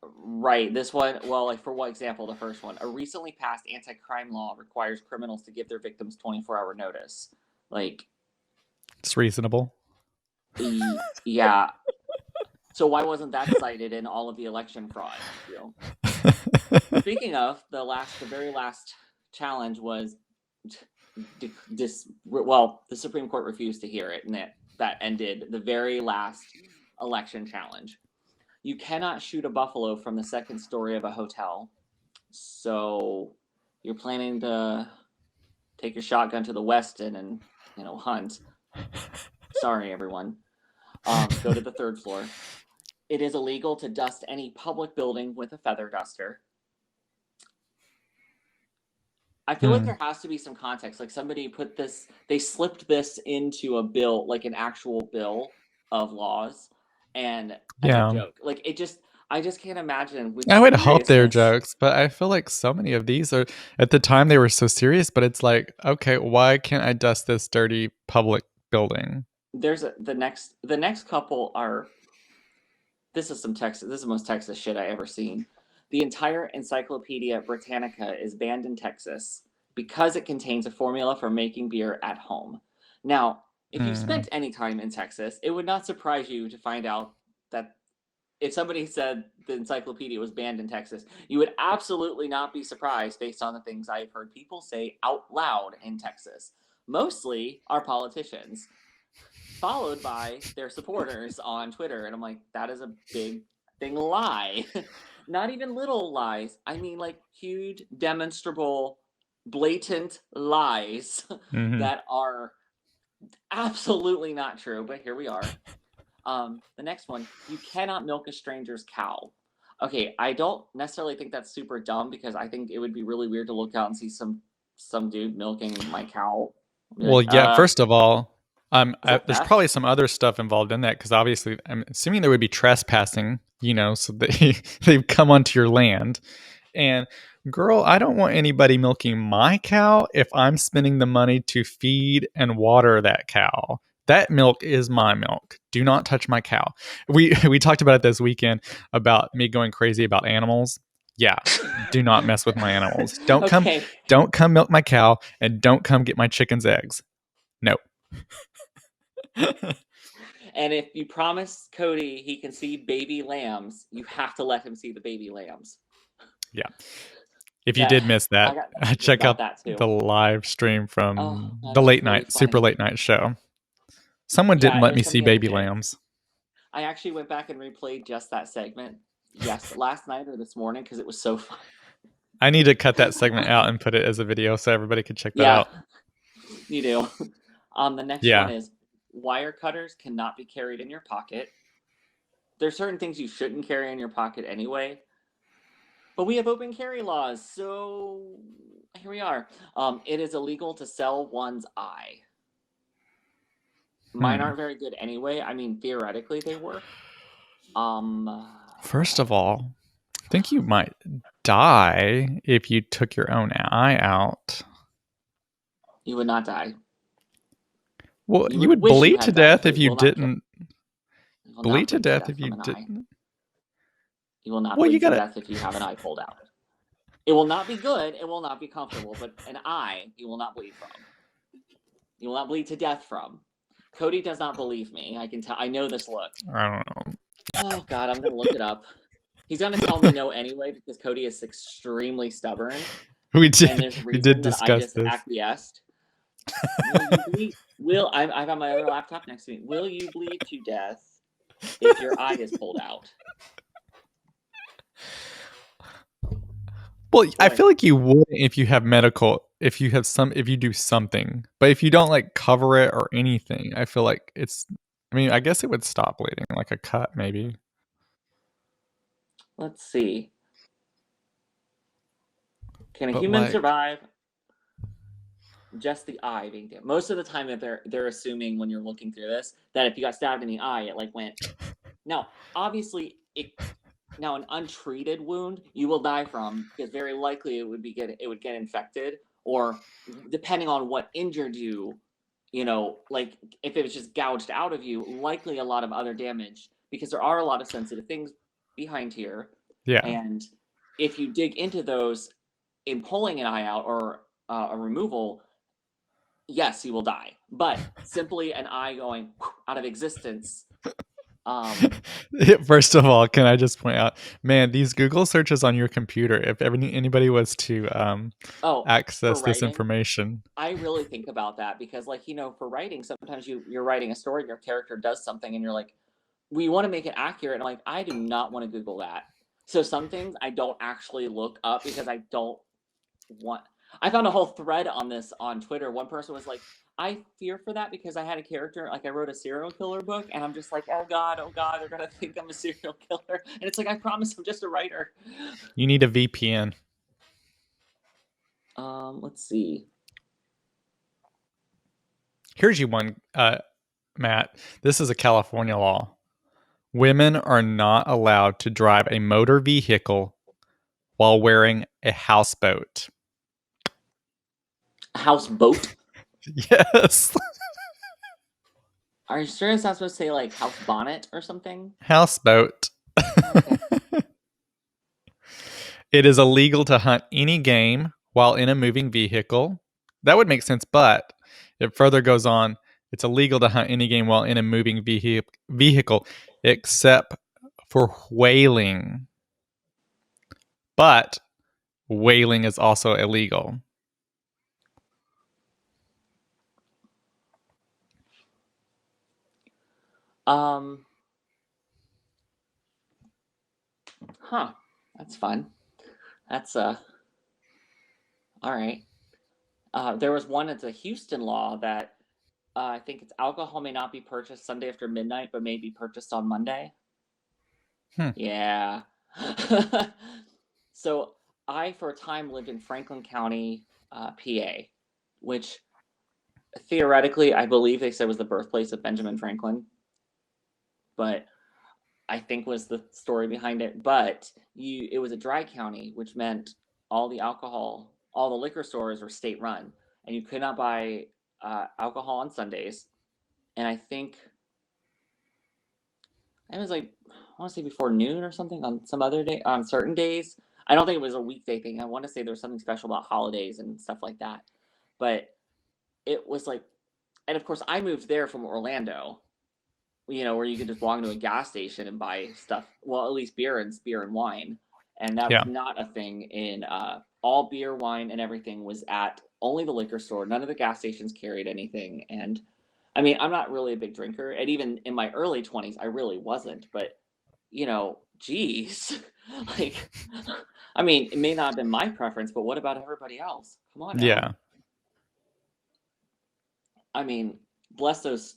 Right. This one, well, like for example, the first one, a recently passed anti-crime law requires criminals to give their victims 24-hour notice. Like, it's reasonable. Yeah. So why wasn't that cited in all of the election fraud? Speaking of, the very last challenge was the Supreme Court refused to hear it, and that ended the very last election challenge. You cannot shoot a buffalo from the second story of a hotel. So you're planning to take your shotgun to the Westin and, hunt. Sorry, everyone. Go to the third floor. It is illegal to dust any public building with a feather duster. I feel like there has to be some context. Like somebody they slipped this into a bill, like an actual bill of laws, and as a joke. Like I just can't imagine. I would hope they're jokes, but I feel like so many of these are, at the time they were so serious, but it's like, okay, why can't I dust this dirty public building? There's the next couple are, this is the most Texas shit I ever seen. The entire Encyclopedia Britannica is banned in Texas because it contains a formula for making beer at home. Now, if you've spent any time in Texas, it would not surprise you to find out that if somebody said the encyclopedia was banned in Texas, you would absolutely not be surprised based on the things I've heard people say out loud in Texas. Mostly our politicians, followed by their supporters on Twitter. And I'm like, that is a big thing lie. Not even little lies. I mean, like huge, demonstrable, blatant lies that are absolutely not true. But here we are. The next one, you cannot milk a stranger's cow. Okay, I don't necessarily think that's super dumb because I think it would be really weird to look out and see some dude milking my cow. Well, first of all, there's probably some other stuff involved in that because obviously I'm assuming there would be trespassing, so they've come onto your land. And girl, I don't want anybody milking my cow if I'm spending the money to feed and water that cow. That milk is my milk. Do not touch my cow. We talked about it this weekend about me going crazy about animals. Yeah, do not mess with my animals. Don't come milk my cow, and don't come get my chicken's eggs. No. And if you promise Cody he can see baby lambs, you have to let him see the baby lambs. Yeah. If you did miss that, check out the live stream from the late night, super late night show. Someone didn't let me see baby lambs. I actually went back and replayed just that segment. Yes, last night or this morning because it was so fun. I need to cut that segment out and put it as a video so everybody can check that out. You do. The next one is wire cutters cannot be carried in your pocket. There's certain things you shouldn't carry in your pocket anyway. But we have open carry laws, so here we are. It is illegal to sell one's eye. Mine aren't very good anyway. I mean, theoretically they work. First of all, I think you might die if you took your own eye out. You would not die. Well, you would bleed to death if you didn't. Bleed to death if you didn't. You will not bleed to death if you have an eye pulled out. It will not be good. It will not be comfortable. But an eye, you will not bleed from. You will not bleed to death from. Cody does not believe me. I can tell. I know this look. I don't know. Oh God, I'm gonna look it up. He's gonna tell me no anyway because Cody is extremely stubborn. We did discuss this. Acquiesced. I've got my other laptop next to me. Will you bleed to death if your eye is pulled out? Well, I feel like you would if you have if you do something, but if you don't like cover it or anything, I feel like I guess it would stop bleeding, like a cut maybe. Let's see. Can a human survive just the eye being damaged? Most of the time that they're assuming when you're looking through this that if you got stabbed in the eye, it went. Now, obviously, an untreated wound you will die from because very likely it would get infected, or depending on what injured you, like if it was just gouged out of you, likely a lot of other damage because there are a lot of sensitive things behind here. Yeah. And if you dig into those in pulling an eye out or a removal, yes, you will die. But simply an eye going out of existence, First of all, can I just point out, man, these Google searches on your computer, if anybody was to Oh, for access this writing, information. I really think about that because, like, for writing, sometimes you're writing a story and your character does something and you're like, we want to make it accurate. And I'm like, I do not want to Google that. So some things I don't actually look up because I don't want. I found a whole thread on this on Twitter. One person was like, I fear for that because I had a character, like I wrote a serial killer book, and I'm just like, oh God, they're gonna think I'm a serial killer. And it's like, I promise I'm just a writer. You need a VPN. Let's see. Here's you one, Matt. This is a California law. Women are not allowed to drive a motor vehicle while wearing a houseboat. Houseboat? Yes. Are you sure it's not supposed to say like house bonnet or something? Houseboat. Okay. It is illegal to hunt any game while in a moving vehicle. That would make sense, but it further goes on. It's illegal to hunt any game while in a moving vehicle except for whaling. But whaling is also illegal. Huh. That's fun. That's all right. There was one. It's a Houston law that I think it's alcohol may not be purchased Sunday after midnight, but may be purchased on Monday. Yeah. So I, for a time, lived in Franklin County, PA, which theoretically I believe they said was the birthplace of Benjamin Franklin, but I think was the story behind it. But it was a dry county, which meant all the alcohol, all the liquor stores were state run, and you could not buy alcohol on Sundays. And I think it was like, I want to say before noon or something on some other day, on certain days. I don't think it was a weekday thing. I want to say there was something special about holidays and stuff like that. But it was like, and of course I moved there from Orlando, where you could just walk into a gas station and buy stuff. Well, at least beer and wine. And that was not a thing in all beer, wine, and everything was at only the liquor store. None of the gas stations carried anything. And I mean, I'm not really a big drinker. And even in my early 20s, I really wasn't. But, geez. Like, I mean, it may not have been my preference, but what about everybody else? Come on now. Yeah. I mean, bless those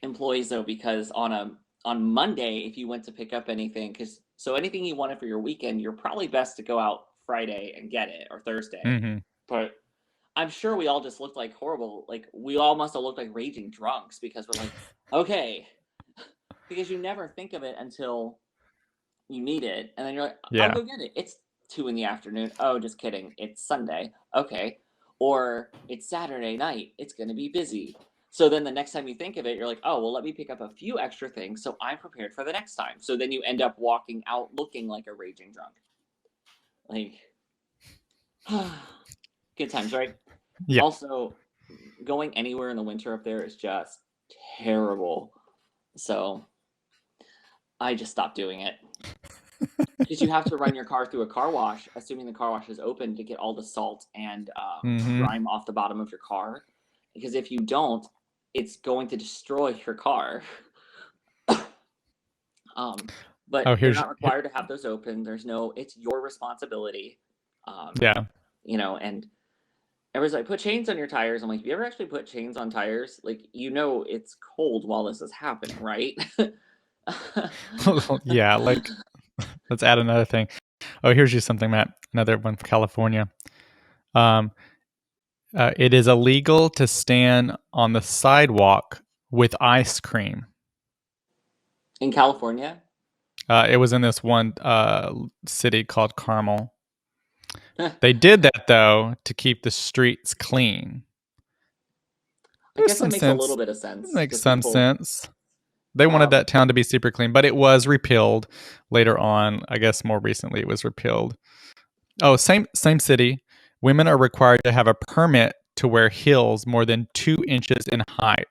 employees though, because on Monday, if you went to pick up anything, so anything you wanted for your weekend, you're probably best to go out Friday and get it, or Thursday. Mm-hmm. But I'm sure we all just looked like horrible, like we all must have looked like raging drunks, because we're like, okay, because you never think of it until you need it, and then you're like, I'll go get it. It's 2 p.m. Oh, just kidding. It's Sunday. Okay. Or it's Saturday night. It's going to be busy. So then the next time you think of it, you're like, oh, well, let me pick up a few extra things so I'm prepared for the next time. So then you end up walking out looking like a raging drunk. Like, good times, right? Yeah. Also, going anywhere in the winter up there is just terrible. So I just stopped doing it. Because you have to run your car through a car wash, assuming the car wash is open, to get all the salt and grime off the bottom of your car. Because if you don't, it's going to destroy your car. But you're not required to have those open. It's your responsibility. And everyone's like, put chains on your tires. I'm like, have you ever actually put chains on tires? Like, it's cold while this is happening, right? Yeah, like, let's add another thing. Oh, here's you something, Matt. Another one for California. It is illegal to stand on the sidewalk with ice cream. In California? It was in this one city called Carmel. They did that, though, to keep the streets clean. I guess that makes a little bit of sense. Makes some sense. They wanted that town to be super clean, but it was repealed later on. I guess more recently it was repealed. Oh, same city. Women are required to have a permit to wear heels more than 2 inches in height.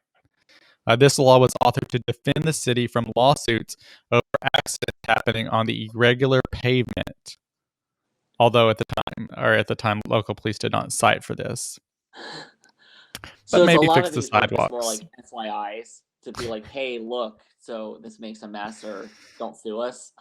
This law was authored to defend the city from lawsuits over accidents happening on the irregular pavement. Although at the time, local police did not cite for this. So But it's a maybe lot fix of the these were just more sidewalks. like FYIs to be like, hey, look, so this makes a mess, or don't sue us.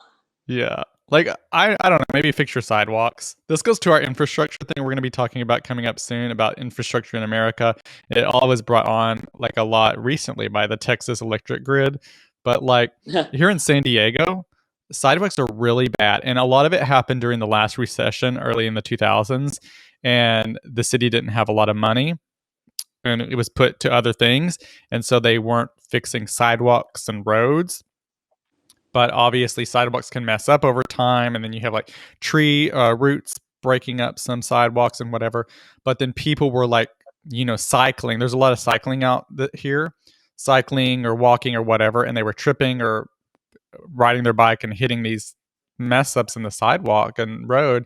Yeah. Like, I don't know, maybe fix your sidewalks. This goes to our infrastructure thing we're going to be talking about coming up soon about infrastructure in America. It all was brought on like a lot recently by the Texas electric grid. But like here in San Diego, sidewalks are really bad. And a lot of it happened during the last recession early in the 2000s. And the city didn't have a lot of money and it was put to other things. And so they weren't fixing sidewalks and roads. But obviously sidewalks can mess up over time, and then you have like tree roots breaking up some sidewalks and whatever. But then people were like, cycling. There's a lot of cycling out here, cycling or walking or whatever, and they were tripping or riding their bike and hitting these mess ups in the sidewalk and road,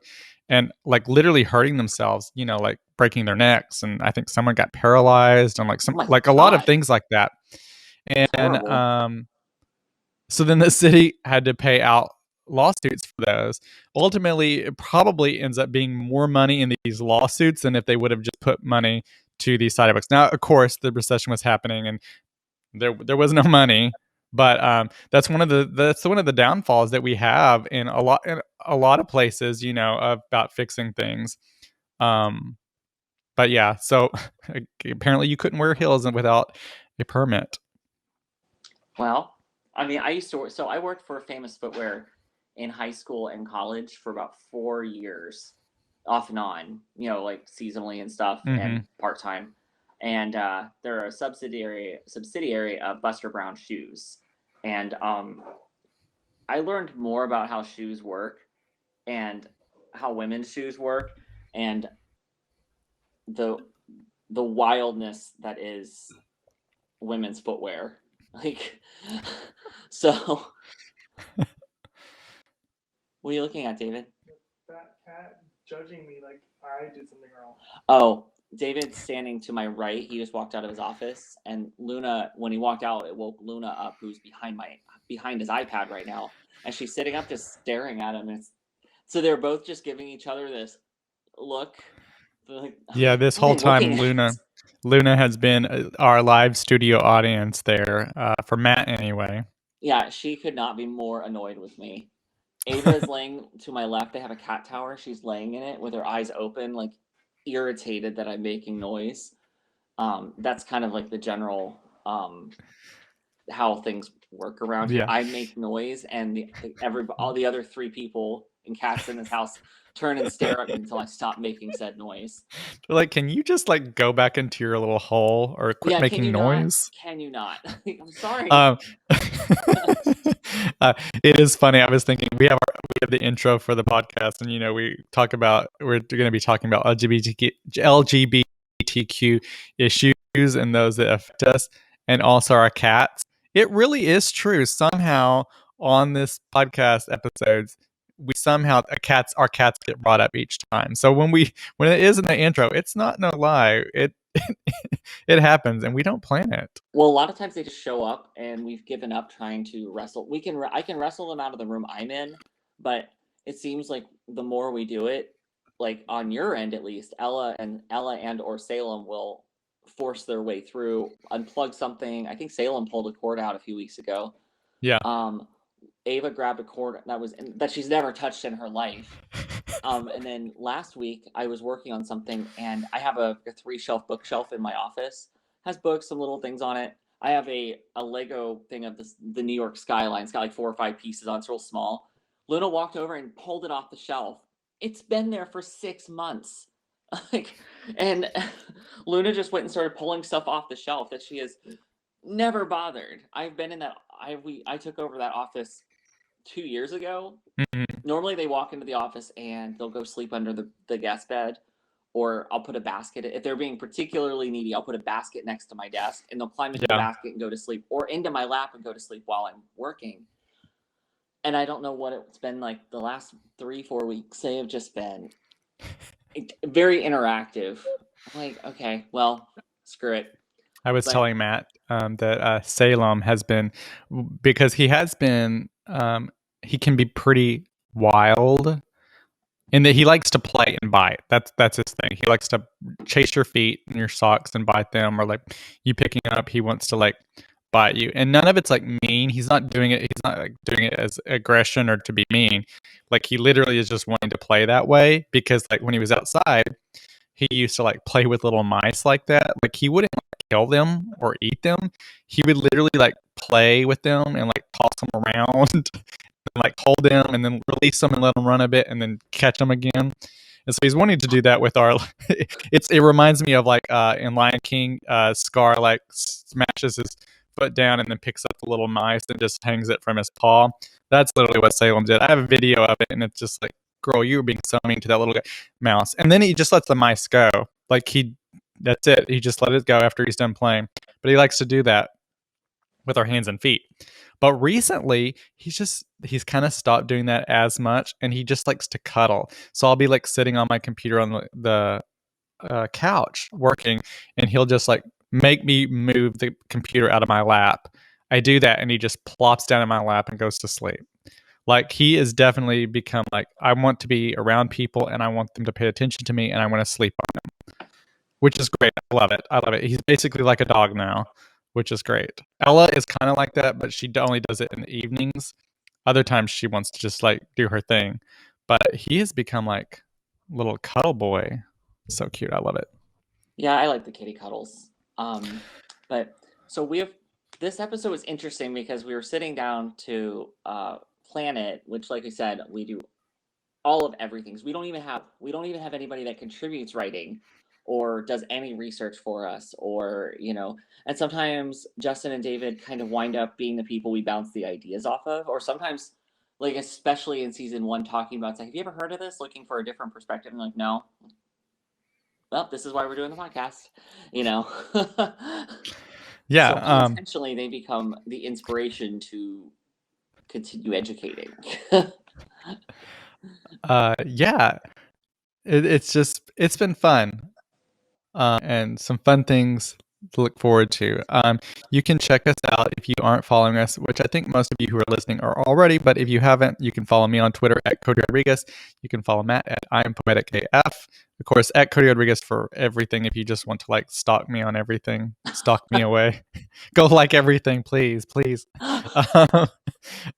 and like literally hurting themselves. Like breaking their necks, and I think someone got paralyzed, and like Oh my a lot of God. things like that. That's And horrible. so then the city had to pay out lawsuits for those. Ultimately, it probably ends up being more money in these lawsuits than if they would have just put money to these sidewalks. Now, of course, the recession was happening and there was no money, but that's one of the downfalls that we have in a lot of places, about fixing things. But yeah, so apparently you couldn't wear heels without a permit. Well, I mean, I used to work, so I worked for Famous Footwear in high school and college for about 4 years, off and on, like seasonally and stuff, Mm-hmm. and part time. And they're a subsidiary of Buster Brown Shoes. And I learned more about how shoes work and how women's shoes work and the the wildness that is women's footwear. Like, so what are you looking at, David? That cat judging me like I did something wrong. Oh, David's standing to my right. He just walked out of his office, and Luna, when he walked out, it woke Luna up, who's behind his iPad right now, and she's sitting up, just staring at him. So they're both just giving each other this look. Like, yeah, this whole time, Luna has been our live studio audience there for Matt anyway. Yeah, she could not be more annoyed with me. Ava is laying to my left. They have a cat tower. She's laying in it with her eyes open, like irritated that I'm making noise. That's kind of like the general how things work around here. Yeah. I make noise, and all the other three people and cats in this house turn and stare at me until I stop making said noise. They're like, can you just like go back into your little hole or quit making noise? Can you not? I'm sorry. It is funny. I was thinking we have the intro for the podcast, and we're going to be talking about LGBTQ issues and those that affect us, and also our cats. It really is true. Somehow on this podcast episodes, our cats get brought up each time. So when it is in the intro, it's not no lie. It happens, and we don't plan it. Well, a lot of times they just show up, and we've given up trying to wrestle. I can wrestle them out of the room I'm in, but it seems like the more we do it, like on your end at least, Ella and or Salem will force their way through, unplug something. I think Salem pulled a cord out a few weeks ago. Yeah. Ava grabbed a cord that she's never touched in her life. And then last week I was working on something, and I have a 3-shelf bookshelf in my office. Has books, some little things on it. I have a Lego thing of the New York skyline. It's got like 4 or 5 pieces on it. It's real small. Luna walked over and pulled it off the shelf. It's been there for 6 months. And Luna just went and started pulling stuff off the shelf that she has never bothered. I've been in that. I took over that office 2 years ago. Mm-hmm. Normally they walk into the office and they'll go sleep under the guest bed, or I'll put a basket. If they're being particularly needy, I'll put a basket next to my desk, and they'll climb into the basket and go to sleep, or into my lap and go to sleep while I'm working. And I don't know what it's been like the last 3-4 weeks. They have just been very interactive. I'm like, okay, well, screw it. I was But telling Matt that Salem has been, because he has been, he can be pretty wild in that he likes to play and bite. That's his thing. He likes to chase your feet and your socks and bite them, or like you picking up, he wants to like bite you. And none of it's like mean. He's not doing it. He's not like doing it as aggression or to be mean. Like he literally is just wanting to play that way because like when he was outside, he used to like play with little mice like that. Like he wouldn't like, kill them or eat them. He would literally like play with them and like toss them around and like hold them and then release them and let them run a bit and then catch them again. And so he's wanting to do that with our. It reminds me of like in Lion King, Scar like smashes his foot down and then picks up the little mice and just hangs it from his paw. That's literally what Salem did. I have a video of it, and it's just like, girl, you were being so mean to that little mouse. And then he just lets the mice go. Like that's it. He just let it go after he's done playing. But he likes to do that with our hands and feet. But recently, he's kind of stopped doing that as much, and he just likes to cuddle. So I'll be like sitting on my computer on the couch working, and he'll just like make me move the computer out of my lap. I do that, and he just plops down in my lap and goes to sleep. Like he has definitely become like, I want to be around people, and I want them to pay attention to me, and I want to sleep on them, which is great. I love it. I love it. He's basically like a dog now, which is great. Ella is kind of like that, but she only does it in the evenings. Other times she wants to just like do her thing. But he has become like a little cuddle boy. So cute. I love it. yeah, I like the kitty cuddles. But so this episode was interesting because we were sitting down to plan it, which, like I said, we do all of everything. So we don't even have anybody that contributes writing or does any research for us, or and sometimes Justin and David kind of wind up being the people we bounce the ideas off of, or sometimes, like, especially in season 1, talking about, say, have you ever heard of this, looking for a different perspective, and like, no. Well, this is why we're doing the podcast. Yeah. So unintentionally they become the inspiration to continue educating. Yeah. It's been fun. And some fun things to look forward to. You can check us out if you aren't following us, which I think most of you who are listening are already. But if you haven't, you can follow me on Twitter at Cody Rodriguez. You can follow Matt at I am Poetic AF. Of course, at Cody Rodriguez for everything. If you just want to like stalk me on everything, stalk me away. Go like everything, please, please.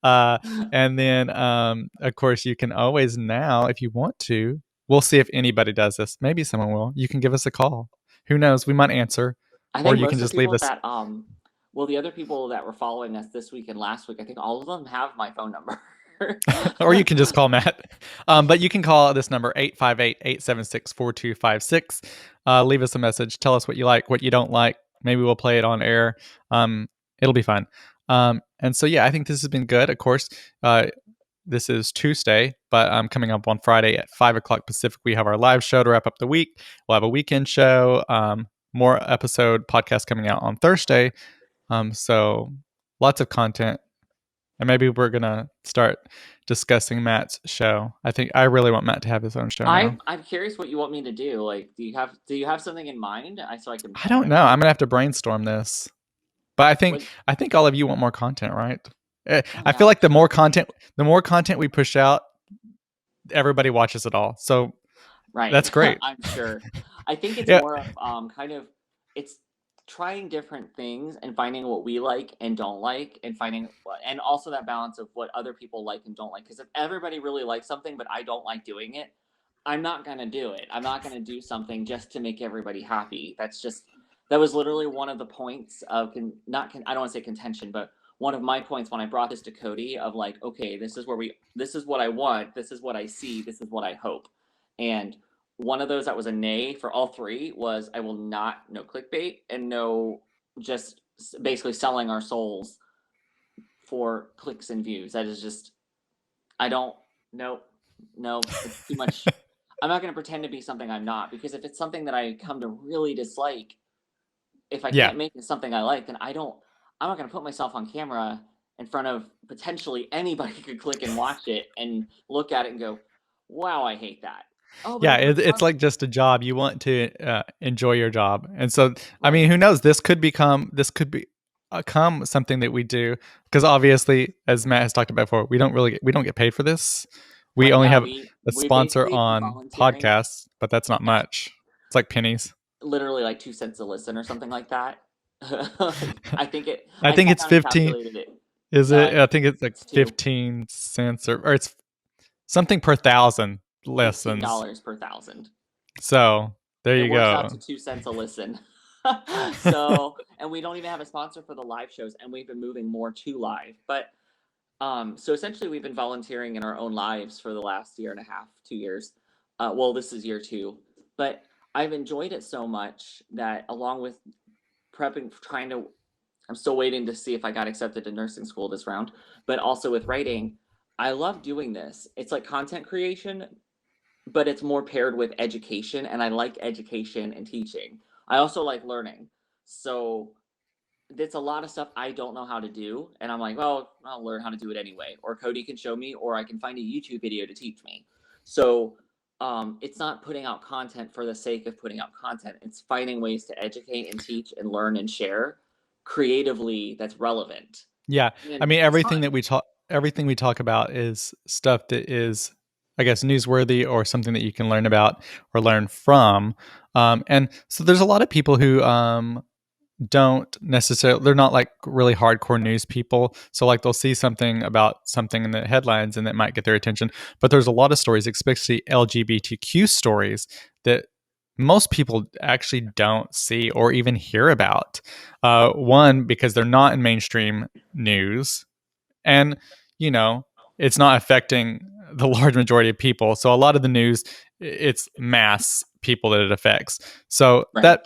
And then, of course, you can always now, if you want to, we'll see if anybody does this. Maybe someone will. You can give us a call. Who knows? We might answer. I Or think you most can of the just leave people us. that well, the other people that were following us this week and last week, I think all of them have my phone number. Or you can just call Matt. But you can call this number 858-876-4256. Leave us a message. Tell us what you like, what you don't like. Maybe we'll play it on air. It'll be fun. And so, yeah, I think this has been good. Of course, this is Tuesday, but coming up on Friday at 5 o'clock Pacific, we have our live show to wrap up the week. We'll have a weekend show, more episode podcast coming out on Thursday. So lots of content. And maybe we're going to start discussing Matt's show. I think I really want Matt to have his own show now. I'm curious what you want me to do. Like, do you have something in mind? So I can. I don't know. I'm going to have to brainstorm this. But I think all of you want more content, right? I feel like the more content we push out, everybody watches it all. So right, that's great. I'm sure. I think it's more of kind of, it's trying different things and finding what we like and don't like, and and also that balance of what other people like and don't like. Because if everybody really likes something but I don't like doing it, I'm not gonna do it. I'm not gonna do something just to make everybody happy. That was literally one of the points of I don't want to say contention, but one of my points when I brought this to Cody of like, okay, this is what I want, this is what I see, this is what I hope. And one of those that was a nay for all three was, I will no clickbait and no just basically selling our souls for clicks and views. That is just, no, it's too much. I'm not going to pretend to be something I'm not, because if it's something that I come to really dislike, if I can't make it something I like, then I'm not going to put myself on camera in front of potentially anybody who could click and watch it and look at it and go, wow, I hate that. Oh, but Yeah, it would it's like just a job. You want to enjoy your job, and so I right. mean, who knows? This could become something that we do, because obviously, as Matt has talked about before, we don't get paid for this. We Right. only Yeah, have a we sponsor basically on volunteering. podcasts, but that's not Yeah, much. It's like pennies. literally like 2 cents a listen or something like that. I think it. I I think sat it's down and 15. calculated it. Is No, it? I think it's like it's two. 15 cents, or it's something per thousand fifteen listens. dollars per thousand. So there It you works out to go. 2 cents a listen. So, and we don't even have a sponsor for the live shows, and we've been moving more to live. But so essentially, we've been volunteering in our own lives for the last year and a half, 2 years. Well, this is year two, but I've enjoyed it so much that along with prepping, I'm still waiting to see if I got accepted to nursing school this round, but also with writing, I love doing this. It's like content creation, but it's more paired with education, and I like education and teaching. I also like learning. So it's a lot of stuff I don't know how to do, and I'm like, well, I'll learn how to do it anyway. Or Cody can show me, or I can find a YouTube video to teach me. So it's not putting out content for the sake of putting out content. It's finding ways to educate and teach and learn and share creatively that's relevant. Yeah, I And mean it's fun. everything we talk about is stuff that is, I guess, newsworthy or something that you can learn about or learn from. And so there's a lot of people who don't necessarily, they're not like really hardcore news people, so like they'll see something about something in the headlines and that might get their attention, but there's a lot of stories, especially LGBTQ stories, that most people actually don't see or even hear about. One, because they're not in mainstream news, and you know, it's not affecting the large majority of people, so a lot of the news, it's mass people that it affects. So Right.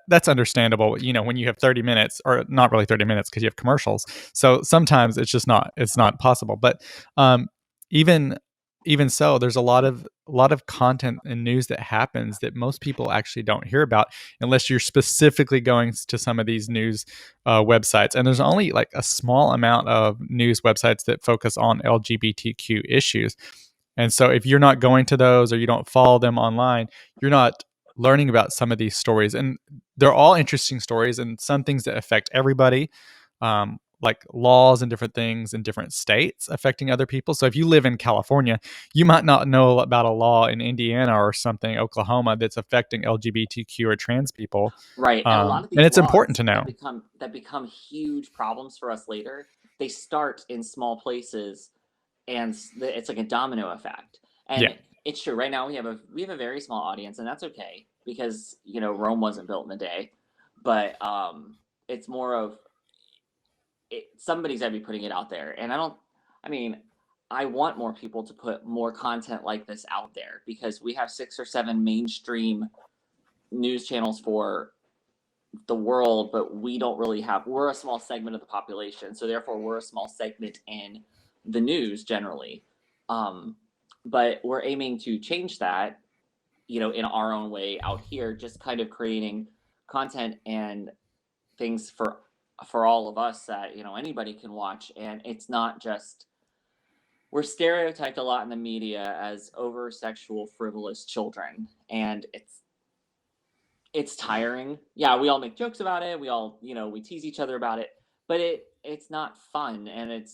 that's understandable, when you have 30 minutes, or not really 30 minutes because you have commercials, so sometimes it's not possible. But um even even so, there's a lot of content and news that happens that most people actually don't hear about unless you're specifically going to some of these news websites. And there's only like a small amount of news websites that focus on LGBTQ issues. And so if you're not going to those or you don't follow them online, you're not learning about some of these stories. And they're all interesting stories and some things that affect everybody, like laws and different things in different states affecting other people. So if you live in California, you might not know about a law in Indiana or something, Oklahoma, that's affecting LGBTQ or trans people. Right. And a lot of And these it's important laws to know. that become huge problems for us later, they start in small places, and it's like a domino effect. Yeah. And it's true. Right now we have a very small audience, and that's okay because Rome wasn't built in a day. But it's more of somebody's got to be putting it out there, and I mean, I want more people to put more content like this out there because we have 6 or 7 mainstream news channels for the world, but we don't really have. We're a small segment of the population, so therefore we're a small segment in the news generally. Um, but we're aiming to change that, in our own way out here, just kind of creating content and things for all of us that anybody can watch, and it's not just. We're stereotyped a lot in the media as over sexual frivolous children, and it's tiring. Yeah, we all make jokes about it. We all, we tease each other about it, but it's not fun, and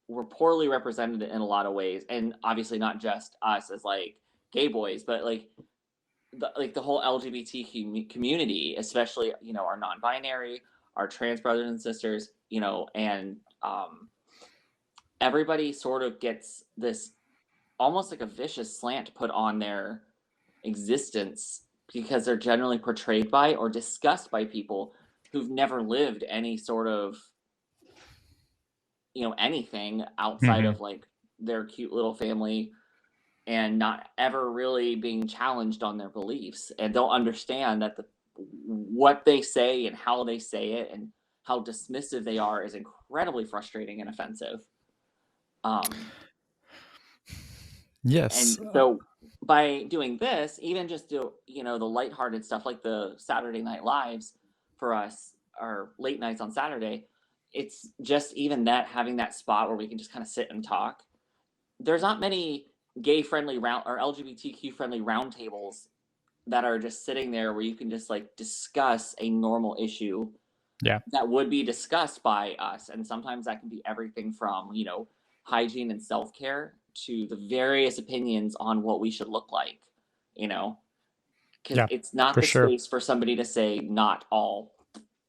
we're poorly represented in a lot of ways, and obviously not just us as like gay boys, but like the whole LGBT community, especially our non-binary, our trans brothers and sisters, and everybody sort of gets this almost like a vicious slant put on their existence because they're generally portrayed by or discussed by people who've never lived any sort of anything outside Hmm. of like their cute little family, and not ever really being challenged on their beliefs, and don't understand that what they say and how they say it and how dismissive they are is incredibly frustrating and offensive. Yes. And so by doing this, even just do the lighthearted stuff like the Saturday Night Lives for us, or late nights on Saturday, it's just even that, having that spot where we can just kind of sit and talk. There's not many gay friendly round or LGBTQ friendly roundtables that are just sitting there where you can just like discuss a normal issue that would be discussed by us. And sometimes that can be everything from, you know, hygiene and self-care to the various opinions on what we should look like, you know, because it's not the space for somebody to say not all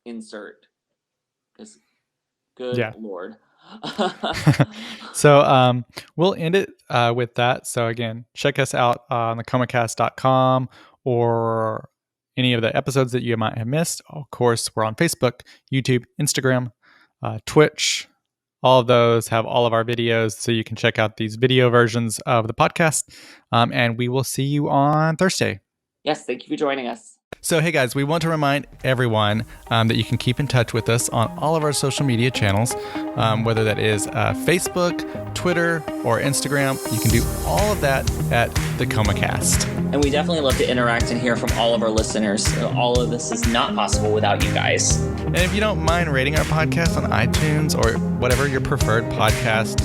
insert, because good Lord. So we'll end it with that. So again, check us out on the comacast.com or any of the episodes that you might have missed. Of course, we're on Facebook, YouTube, Instagram, Twitch. All of those have all of our videos, so you can check out these video versions of the podcast. And we will see you on Thursday. Yes, thank you for joining us. So, hey guys, we want to remind everyone that you can keep in touch with us on all of our social media channels, whether that is Facebook, Twitter, or Instagram. You can do all of that at the Coma Cast. And we definitely love to interact and hear from all of our listeners. All of this is not possible without you guys. And if you don't mind rating our podcast on iTunes or whatever your preferred podcast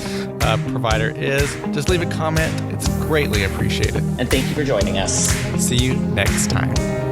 provider is, just leave a comment. It's greatly appreciated. And thank you for joining us. See you next time.